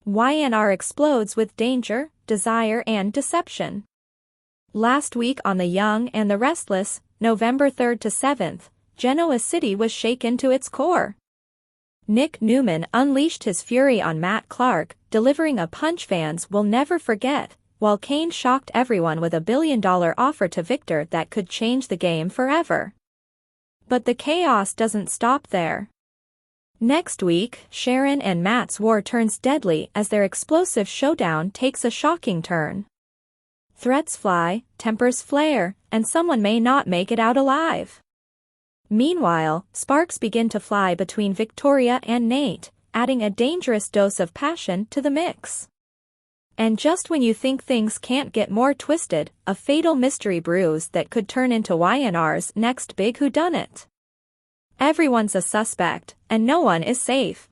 YNR explodes with danger, desire and deception. Last week on The Young and the Restless, November 3rd to 7th, Genoa City was shaken to its core. Nick Newman unleashed his fury on Matt Clark, delivering a punch fans will never forget, while Kane shocked everyone with a $1 billion offer to Victor that could change the game forever. But the chaos doesn't stop there. Next week, Sharon and Matt's war turns deadly as their explosive showdown takes a shocking turn. Threats fly, tempers flare, and someone may not make it out alive. Meanwhile, sparks begin to fly between Victoria and Nate, adding a dangerous dose of passion to the mix. And just when you think things can't get more twisted, a fatal mystery brews that could turn into YNR's next big whodunit. Everyone's a suspect, and no one is safe.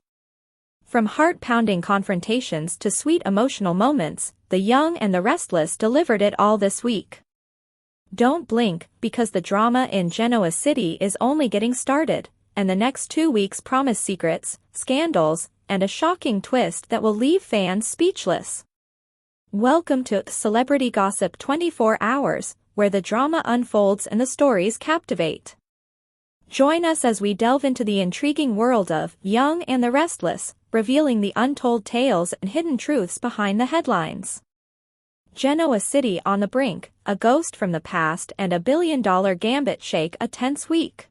From heart-pounding confrontations to sweet emotional moments, The Young and the Restless delivered it all this week. Don't blink, because the drama in Genoa City is only getting started, and the next 2 weeks promise secrets, scandals, and a shocking twist that will leave fans speechless. Welcome to Celebrity Gossip 24 Hours, where the drama unfolds and the stories captivate. Join us as we delve into the intriguing world of Young and the Restless, revealing the untold tales and hidden truths behind the headlines. Genoa City on the brink, a ghost from the past and $1 billion gambit shake a tense week.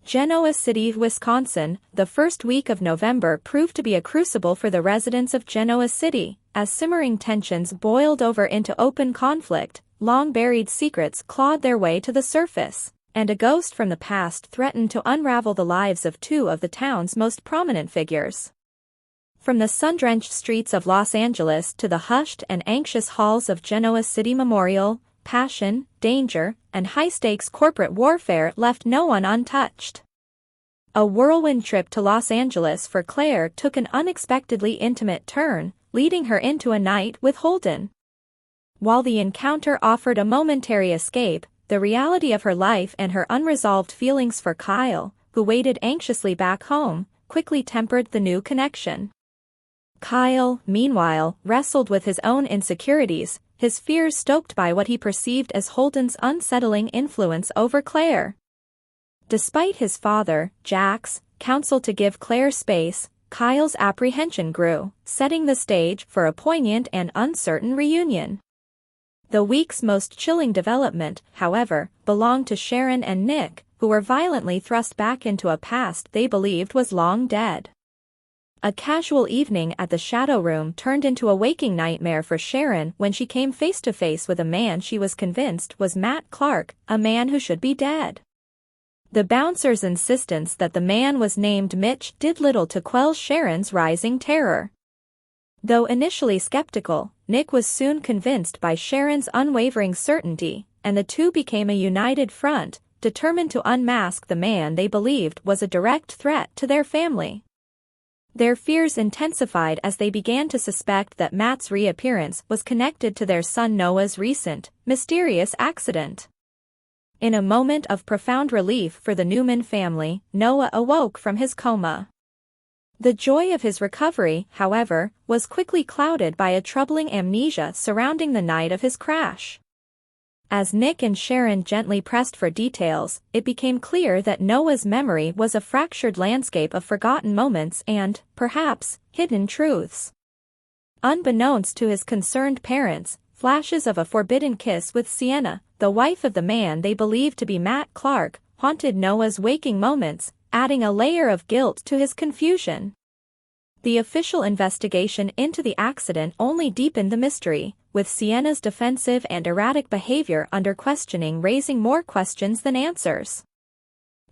Genoa City, Wisconsin, the first week of November proved to be a crucible for the residents of Genoa City, as simmering tensions boiled over into open conflict, long-buried secrets clawed their way to the surface, and a ghost from the past threatened to unravel the lives of two of the town's most prominent figures. From the sun-drenched streets of Los Angeles to the hushed and anxious halls of Genoa City Memorial, passion, danger, and high-stakes corporate warfare left no one untouched. A whirlwind trip to Los Angeles for Claire took an unexpectedly intimate turn, leading her into a night with Holden. While the encounter offered a momentary escape, the reality of her life and her unresolved feelings for Kyle, who waited anxiously back home, quickly tempered the new connection. Kyle, meanwhile, wrestled with his own insecurities, his fears stoked by what he perceived as Holden's unsettling influence over Claire. Despite his father, Jack's, counsel to give Claire space, Kyle's apprehension grew, setting the stage for a poignant and uncertain reunion. The week's most chilling development, however, belonged to Sharon and Nick, who were violently thrust back into a past they believed was long dead. A casual evening at the Shadow Room turned into a waking nightmare for Sharon when she came face to face with a man she was convinced was Matt Clark, a man who should be dead. The bouncer's insistence that the man was named Mitch did little to quell Sharon's rising terror. Though initially skeptical, Nick was soon convinced by Sharon's unwavering certainty, and the two became a united front, determined to unmask the man they believed was a direct threat to their family. Their fears intensified as they began to suspect that Matt's reappearance was connected to their son Noah's recent, mysterious accident. In a moment of profound relief for the Newman family, Noah awoke from his coma. The joy of his recovery, however, was quickly clouded by a troubling amnesia surrounding the night of his crash. As Nick and Sharon gently pressed for details, it became clear that Noah's memory was a fractured landscape of forgotten moments and, perhaps, hidden truths. Unbeknownst to his concerned parents, flashes of a forbidden kiss with Sienna, the wife of the man they believed to be Matt Clark, haunted Noah's waking moments, adding a layer of guilt to his confusion. The official investigation into the accident only deepened the mystery, with Sienna's defensive and erratic behavior under questioning raising more questions than answers.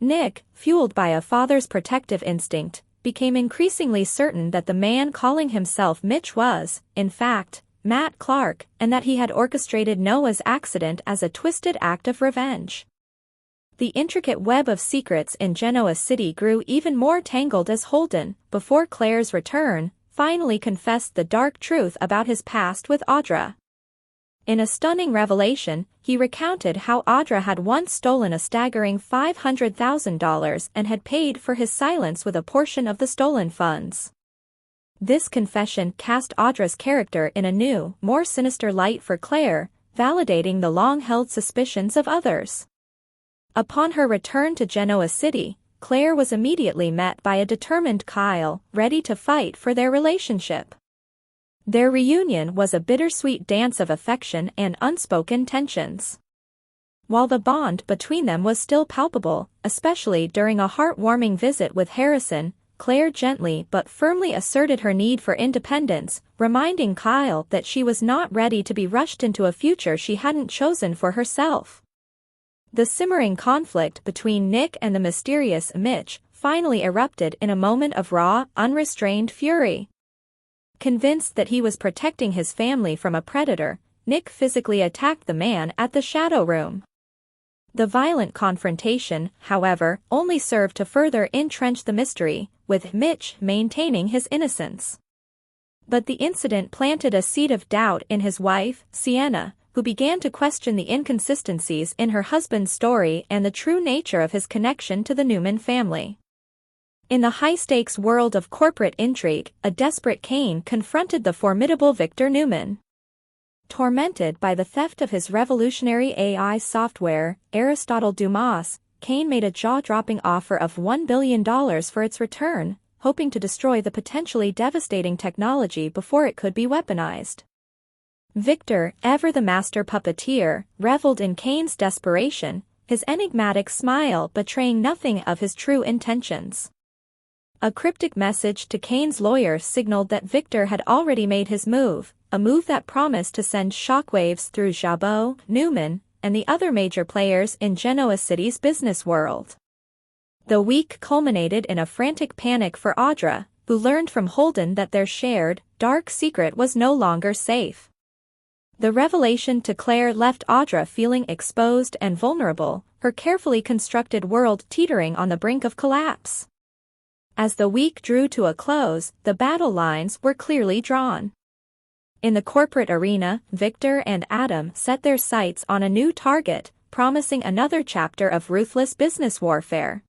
Nick, fueled by a father's protective instinct, became increasingly certain that the man calling himself Mitch was, in fact, Matt Clark, and that he had orchestrated Noah's accident as a twisted act of revenge. The intricate web of secrets in Genoa City grew even more tangled as Holden, before Claire's return, finally confessed the dark truth about his past with Audra. In a stunning revelation, he recounted how Audra had once stolen a staggering $500,000 and had paid for his silence with a portion of the stolen funds. This confession cast Audra's character in a new, more sinister light for Claire, validating the long-held suspicions of others. Upon her return to Genoa City, Claire was immediately met by a determined Kyle, ready to fight for their relationship. Their reunion was a bittersweet dance of affection and unspoken tensions. While the bond between them was still palpable, especially during a heartwarming visit with Harrison, Claire gently but firmly asserted her need for independence, reminding Kyle that she was not ready to be rushed into a future she hadn't chosen for herself. The simmering conflict between Nick and the mysterious Mitch finally erupted in a moment of raw, unrestrained fury. Convinced that he was protecting his family from a predator, Nick physically attacked the man at the Shadow Room. The violent confrontation, however, only served to further entrench the mystery, with Mitch maintaining his innocence. But the incident planted a seed of doubt in his wife, Sienna, who began to question the inconsistencies in her husband's story and the true nature of his connection to the Newman family. In the high-stakes world of corporate intrigue, a desperate Kane confronted the formidable Victor Newman. Tormented by the theft of his revolutionary AI software, Aristotle Dumas, Kane made a jaw-dropping offer of $1 billion for its return, hoping to destroy the potentially devastating technology before it could be weaponized. Victor, ever the master puppeteer, reveled in Kane's desperation, his enigmatic smile betraying nothing of his true intentions. A cryptic message to Kane's lawyer signaled that Victor had already made his move, a move that promised to send shockwaves through Jabot, Newman, and the other major players in Genoa City's business world. The week culminated in a frantic panic for Audra, who learned from Holden that their shared, dark secret was no longer safe. The revelation to Claire left Audra feeling exposed and vulnerable, her carefully constructed world teetering on the brink of collapse. As the week drew to a close, the battle lines were clearly drawn. In the corporate arena, Victor and Adam set their sights on a new target, promising another chapter of ruthless business warfare.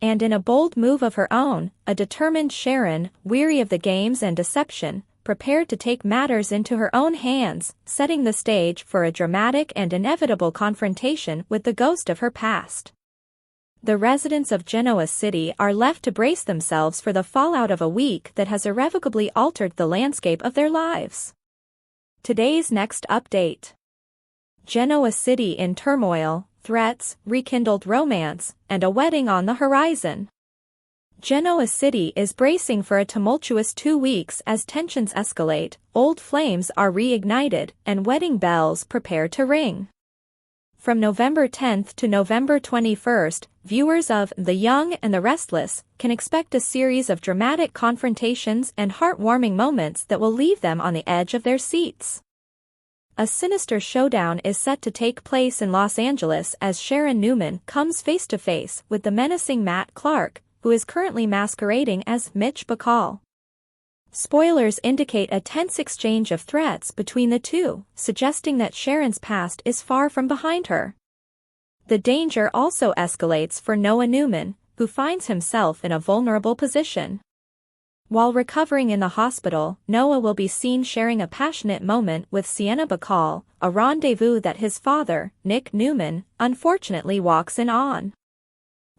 And in a bold move of her own, a determined Sharon, weary of the games and deception, prepared to take matters into her own hands, setting the stage for a dramatic and inevitable confrontation with the ghost of her past. The residents of Genoa City are left to brace themselves for the fallout of a week that has irrevocably altered the landscape of their lives. Today's next update. Genoa City in turmoil, threats, rekindled romance, and a wedding on the horizon. Genoa City is bracing for a tumultuous 2 weeks as tensions escalate, old flames are reignited, and wedding bells prepare to ring. From November 10th to November 21st, viewers of The Young and the Restless can expect a series of dramatic confrontations and heartwarming moments that will leave them on the edge of their seats. A sinister showdown is set to take place in Los Angeles as Sharon Newman comes face-to-face with the menacing Matt Clark, who is currently masquerading as Mitch Bacall. Spoilers indicate a tense exchange of threats between the two, suggesting that Sharon's past is far from behind her. The danger also escalates for Noah Newman, who finds himself in a vulnerable position. While recovering in the hospital, Noah will be seen sharing a passionate moment with Sienna Bacall, a rendezvous that his father, Nick Newman, unfortunately walks in on.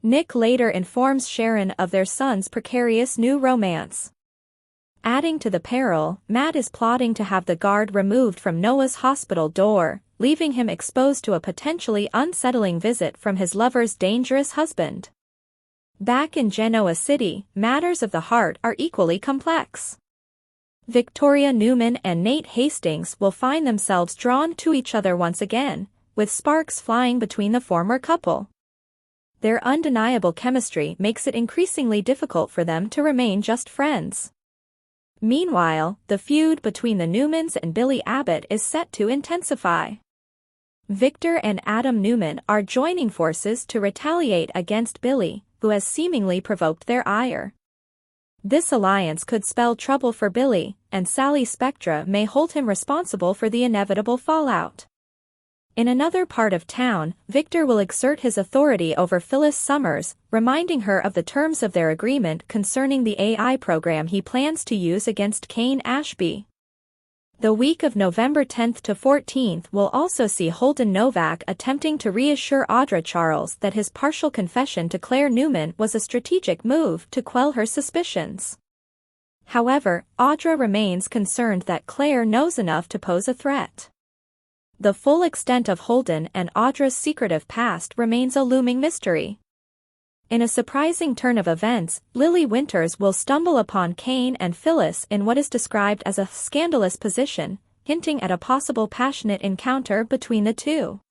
Nick later informs Sharon of their son's precarious new romance. Adding to the peril, Matt is plotting to have the guard removed from Noah's hospital door, leaving him exposed to a potentially unsettling visit from his lover's dangerous husband. Back in Genoa City, matters of the heart are equally complex. Victoria Newman and Nate Hastings will find themselves drawn to each other once again, with sparks flying between the former couple. Their undeniable chemistry makes it increasingly difficult for them to remain just friends. Meanwhile, the feud between the Newmans and Billy Abbott is set to intensify. Victor and Adam Newman are joining forces to retaliate against Billy, who has seemingly provoked their ire. This alliance could spell trouble for Billy, and Sally Spectra may hold him responsible for the inevitable fallout. In another part of town, Victor will exert his authority over Phyllis Summers, reminding her of the terms of their agreement concerning the AI program he plans to use against Kane Ashby. The week of November 10th to 14th will also see Holden Novak attempting to reassure Audra Charles that his partial confession to Claire Newman was a strategic move to quell her suspicions. However, Audra remains concerned that Claire knows enough to pose a threat. The full extent of Holden and Audra's secretive past remains a looming mystery. In a surprising turn of events, Lily Winters will stumble upon Kane and Phyllis in what is described as a scandalous position, hinting at a possible passionate encounter between the two.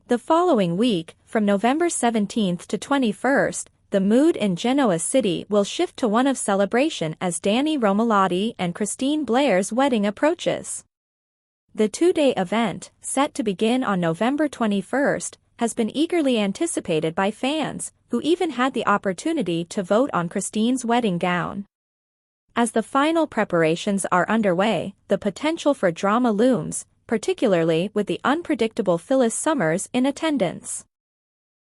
The following week, from November 17th to 21st, the mood in Genoa City will shift to one of celebration as Danny Romalotti and Christine Blair's wedding approaches. The two-day event, set to begin on November 21st, has been eagerly anticipated by fans, who even had the opportunity to vote on Christine's wedding gown. As the final preparations are underway, the potential for drama looms, particularly with the unpredictable Phyllis Summers in attendance.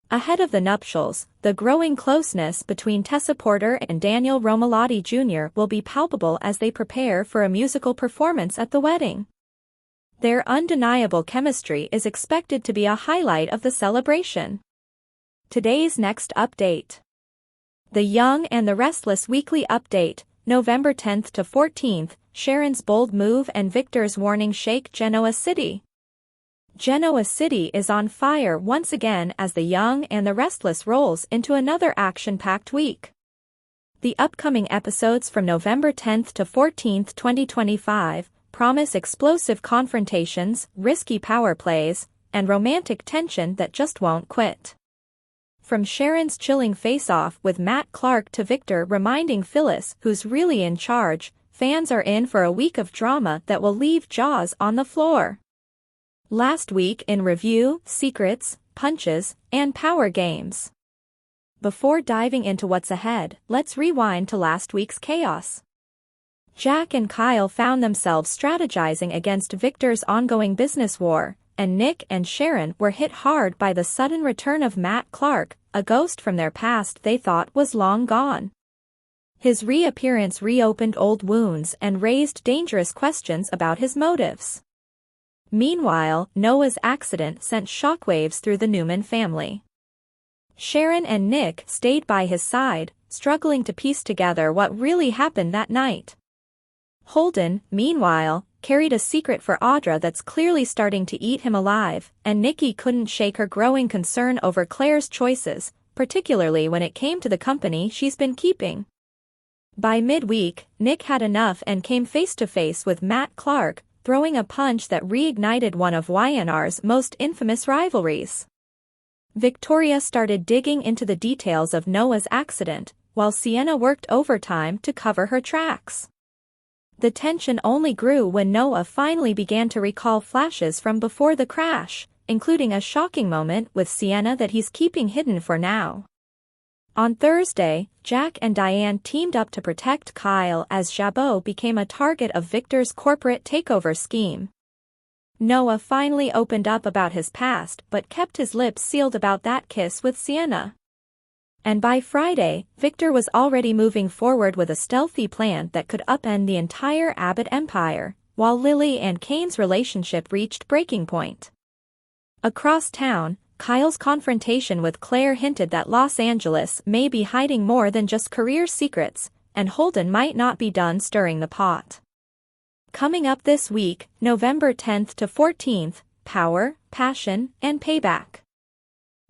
Ahead of the nuptials, the growing closeness between Tessa Porter and Daniel Romalotti Jr. will be palpable as they prepare for a musical performance at the wedding. Their undeniable chemistry is expected to be a highlight of the celebration. Today's next update. The Young and the Restless weekly update, November 10th to 14th, Sharon's bold move and Victor's warning shake Genoa City. Genoa City is on fire once again as The Young and the Restless rolls into another action-packed week. The upcoming episodes from November 10th to 14th, 2025, promise explosive confrontations, risky power plays, and romantic tension that just won't quit. From Sharon's chilling face-off with Matt Clark to Victor reminding Phyllis who's really in charge, fans are in for a week of drama that will leave jaws on the floor. Last week in review, secrets, punches, and power games. Before diving into what's ahead, let's rewind to last week's chaos. Jack and Kyle found themselves strategizing against Victor's ongoing business war, and Nick and Sharon were hit hard by the sudden return of Matt Clark, a ghost from their past they thought was long gone. His reappearance reopened old wounds and raised dangerous questions about his motives. Meanwhile, Noah's accident sent shockwaves through the Newman family. Sharon and Nick stayed by his side, struggling to piece together what really happened that night. Holden, meanwhile, carried a secret for Audra that's clearly starting to eat him alive, and Nikki couldn't shake her growing concern over Claire's choices, particularly when it came to the company she's been keeping. By midweek, Nick had enough and came face-to-face with Matt Clark, throwing a punch that reignited one of YNR's most infamous rivalries. Victoria started digging into the details of Noah's accident, while Sienna worked overtime to cover her tracks. The tension only grew when Noah finally began to recall flashes from before the crash, including a shocking moment with Sienna that he's keeping hidden for now. On Thursday, Jack and Diane teamed up to protect Kyle as Jabot became a target of Victor's corporate takeover scheme. Noah finally opened up about his past but kept his lips sealed about that kiss with Sienna. And by Friday, Victor was already moving forward with a stealthy plan that could upend the entire Abbott empire, while Lily and Kane's relationship reached breaking point. Across town, Kyle's confrontation with Claire hinted that Los Angeles may be hiding more than just career secrets, and Holden might not be done stirring the pot. Coming up this week, November 10th to 14th, power, passion, and payback.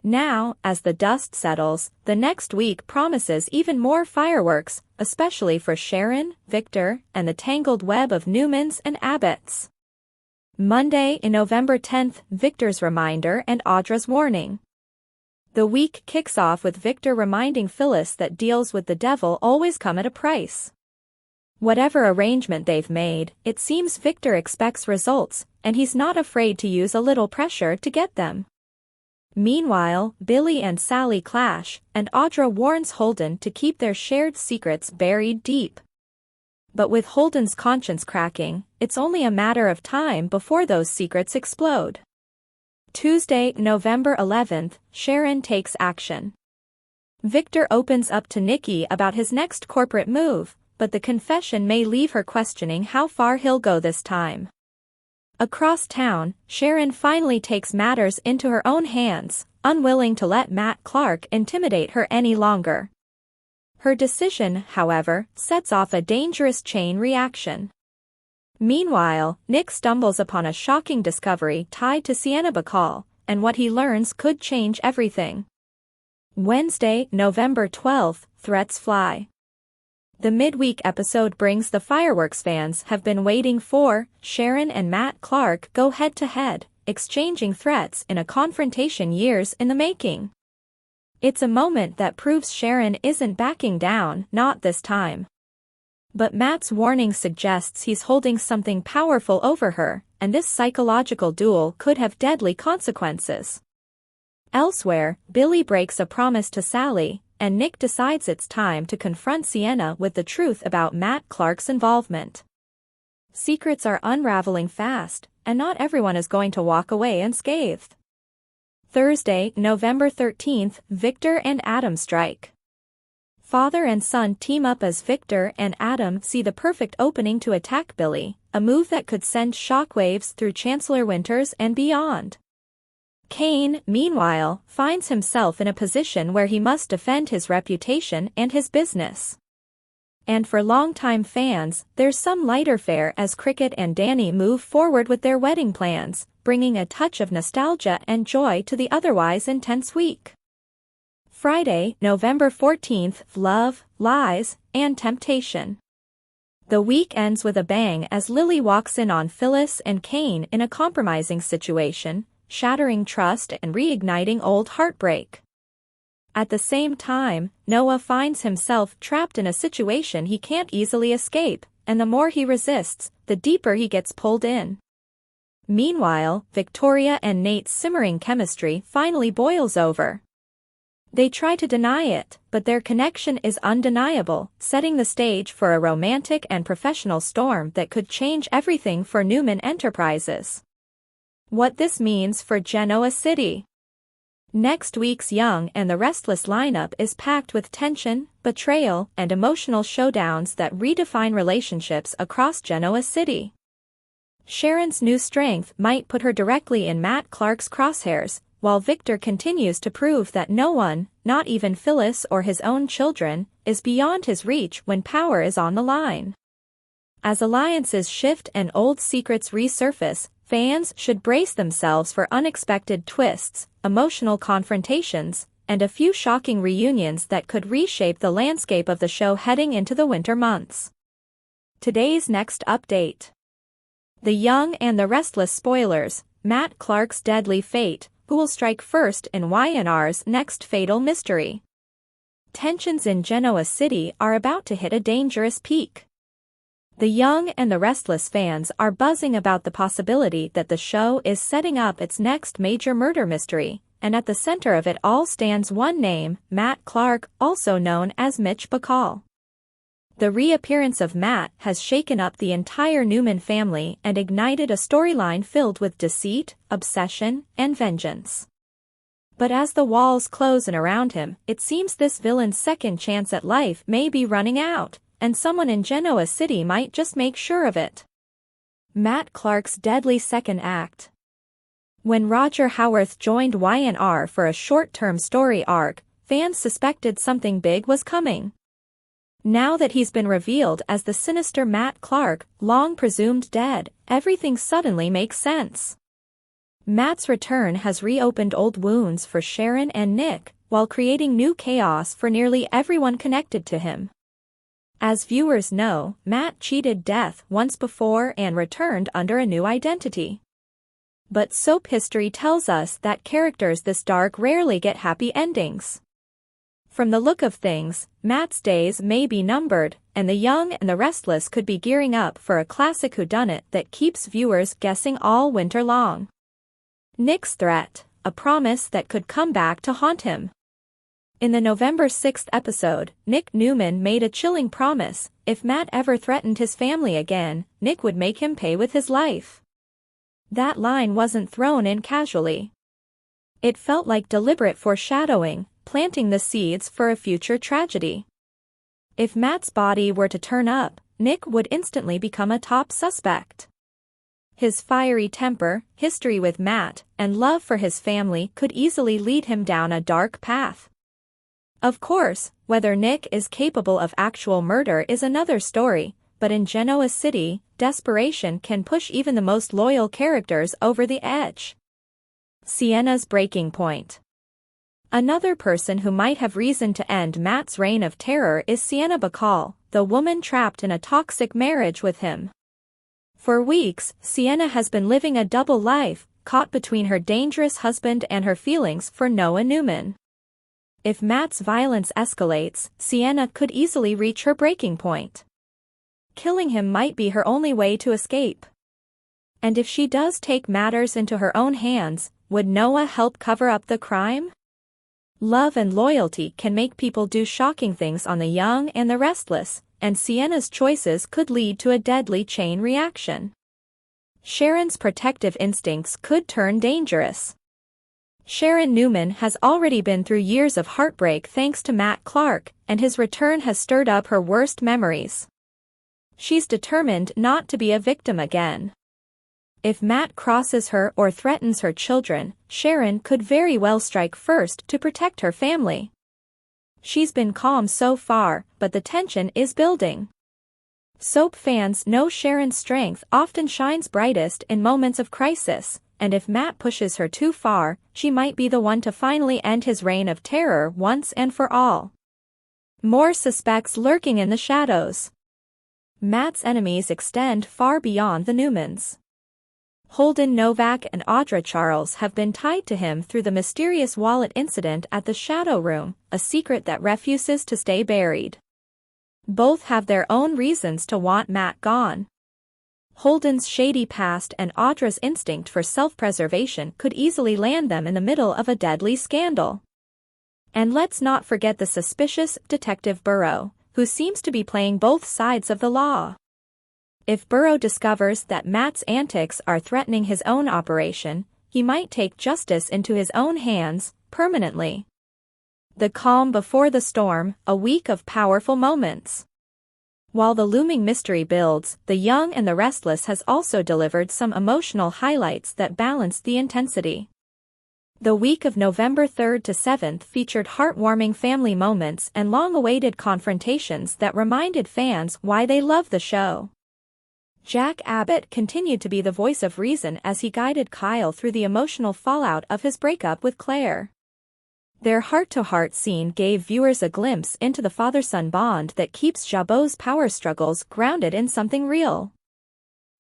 Now, as the dust settles, the next week promises even more fireworks, especially for Sharon, Victor, and the tangled web of Newmans and Abbotts. Monday in November 10th, Victor's reminder and Audra's warning. The week kicks off with Victor reminding Phyllis that deals with the devil always come at a price. Whatever arrangement they've made, it seems Victor expects results, and he's not afraid to use a little pressure to get them. Meanwhile, Billy and Sally clash, and Audra warns Holden to keep their shared secrets buried deep. But with Holden's conscience cracking, it's only a matter of time before those secrets explode. Tuesday, November 11th, Sharon takes action. Victor opens up to Nikki about his next corporate move, but the confession may leave her questioning how far he'll go this time. Across town, Sharon finally takes matters into her own hands, unwilling to let Matt Clark intimidate her any longer. Her decision, however, sets off a dangerous chain reaction. Meanwhile, Nick stumbles upon a shocking discovery tied to Sienna Bacall, and what he learns could change everything. Wednesday, November 12th, threats fly. The midweek episode brings the fireworks fans have been waiting for. Sharon and Matt Clark go head-to-head, exchanging threats in a confrontation years in the making. It's a moment that proves Sharon isn't backing down, not this time. But Matt's warning suggests he's holding something powerful over her, and this psychological duel could have deadly consequences. Elsewhere, Billy breaks a promise to Sally, and Nick decides it's time to confront Sienna with the truth about Matt Clark's involvement. Secrets are unraveling fast, and not everyone is going to walk away unscathed. Thursday, November 13th, Victor and Adam strike. Father and son team up as Victor and Adam see the perfect opening to attack Billy, a move that could send shockwaves through Chancellor Winters and beyond. Kane, meanwhile, finds himself in a position where he must defend his reputation and his business. And for longtime fans, there's some lighter fare as Cricket and Danny move forward with their wedding plans, bringing a touch of nostalgia and joy to the otherwise intense week. Friday, November 14th, Love, Lies, and Temptation. The week ends with a bang as Lily walks in on Phyllis and Kane in a compromising situation, shattering trust and reigniting old heartbreak. At the same time, Noah finds himself trapped in a situation he can't easily escape, and the more he resists, the deeper he gets pulled in. Meanwhile, Victoria and Nate's simmering chemistry finally boils over. They try to deny it, but their connection is undeniable, setting the stage for a romantic and professional storm that could change everything for Newman Enterprises. What this means for Genoa City. Next week's Young and the Restless lineup is packed with tension, betrayal, and emotional showdowns that redefine relationships across Genoa City. Sharon's new strength might put her directly in Matt Clark's crosshairs, while Victor continues to prove that no one, not even Phyllis or his own children, is beyond his reach when power is on the line. As alliances shift and old secrets resurface, fans should brace themselves for unexpected twists, emotional confrontations, and a few shocking reunions that could reshape the landscape of the show heading into the winter months. Today's next update. The Young and the Restless spoilers, Matt Clark's deadly fate, who will strike first in Y&R's next fatal mystery. Tensions in Genoa City are about to hit a dangerous peak. The Young and the Restless fans are buzzing about the possibility that the show is setting up its next major murder mystery, and at the center of it all stands one name, Matt Clark, also known as Mitch Bacall. The reappearance of Matt has shaken up the entire Newman family and ignited a storyline filled with deceit, obsession, and vengeance. But as the walls close in around him, it seems this villain's second chance at life may be running out, and someone in Genoa City might just make sure of it. Matt Clark's deadly second act. When Roger Howarth joined Y&R for a short-term story arc, fans suspected something big was coming. Now that he's been revealed as the sinister Matt Clark, long presumed dead, everything suddenly makes sense. Matt's return has reopened old wounds for Sharon and Nick, while creating new chaos for nearly everyone connected to him. As viewers know, Matt cheated death once before and returned under a new identity. But soap history tells us that characters this dark rarely get happy endings. From the look of things, Matt's days may be numbered, and the Young and the Restless could be gearing up for a classic whodunit that keeps viewers guessing all winter long. Nick's threat, a promise that could come back to haunt him. In the November 6th episode, Nick Newman made a chilling promise: if Matt ever threatened his family again, Nick would make him pay with his life. That line wasn't thrown in casually. It felt like deliberate foreshadowing, planting the seeds for a future tragedy. If Matt's body were to turn up, Nick would instantly become a top suspect. His fiery temper, history with Matt, and love for his family could easily lead him down a dark path. Of course, whether Nick is capable of actual murder is another story, but in Genoa City, desperation can push even the most loyal characters over the edge. Sienna's breaking point. Another person who might have reason to end Matt's reign of terror is Sienna Bacall, the woman trapped in a toxic marriage with him. For weeks, Sienna has been living a double life, caught between her dangerous husband and her feelings for Noah Newman. If Matt's violence escalates, Sienna could easily reach her breaking point. Killing him might be her only way to escape. And if she does take matters into her own hands, would Noah help cover up the crime? Love and loyalty can make people do shocking things on the young and the restless, and Sienna's choices could lead to a deadly chain reaction. Sharon's protective instincts could turn dangerous. Sharon Newman has already been through years of heartbreak thanks to Matt Clark, and his return has stirred up her worst memories. She's determined not to be a victim again. If Matt crosses her or threatens her children, Sharon could very well strike first to protect her family. She's been calm so far, but the tension is building. Soap fans know Sharon's strength often shines brightest in moments of crisis, and if Matt pushes her too far, she might be the one to finally end his reign of terror once and for all. More suspects lurking in the shadows. Matt's enemies extend far beyond the Newmans. Holden Novak and Audra Charles have been tied to him through the mysterious wallet incident at the Shadow Room, a secret that refuses to stay buried. Both have their own reasons to want Matt gone. Holden's shady past and Audra's instinct for self-preservation could easily land them in the middle of a deadly scandal. And let's not forget the suspicious Detective Burrow, who seems to be playing both sides of the law. If Burrow discovers that Matt's antics are threatening his own operation, he might take justice into his own hands, permanently. The calm before the storm, a week of powerful moments. While the looming mystery builds, The Young and the Restless has also delivered some emotional highlights that balance the intensity. The week of November 3rd to 7th featured heartwarming family moments and long-awaited confrontations that reminded fans why they love the show. Jack Abbott continued to be the voice of reason as he guided Kyle through the emotional fallout of his breakup with Claire. Their heart-to-heart scene gave viewers a glimpse into the father-son bond that keeps Jabot's power struggles grounded in something real.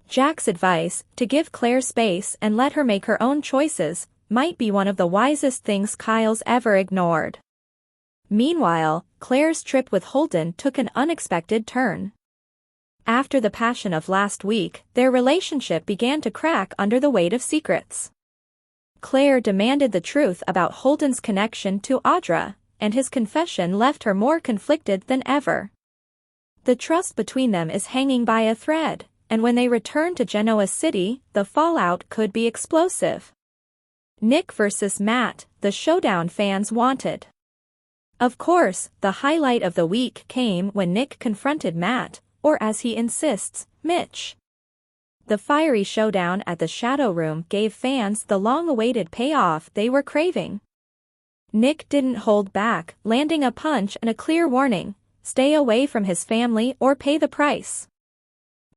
Jack's advice, to give Claire space and let her make her own choices, might be one of the wisest things Kyle's ever ignored. Meanwhile, Claire's trip with Holden took an unexpected turn. After the passion of last week, their relationship began to crack under the weight of secrets. Claire demanded the truth about Holden's connection to Audra, and his confession left her more conflicted than ever. The trust between them is hanging by a thread, and when they return to Genoa City, the fallout could be explosive. Nick versus Matt, the showdown fans wanted. Of course, the highlight of the week came when Nick confronted Matt, or as he insists, Mitch. The fiery showdown at the Shadow Room gave fans the long-awaited payoff they were craving. Nick didn't hold back, landing a punch and a clear warning: stay away from his family or pay the price.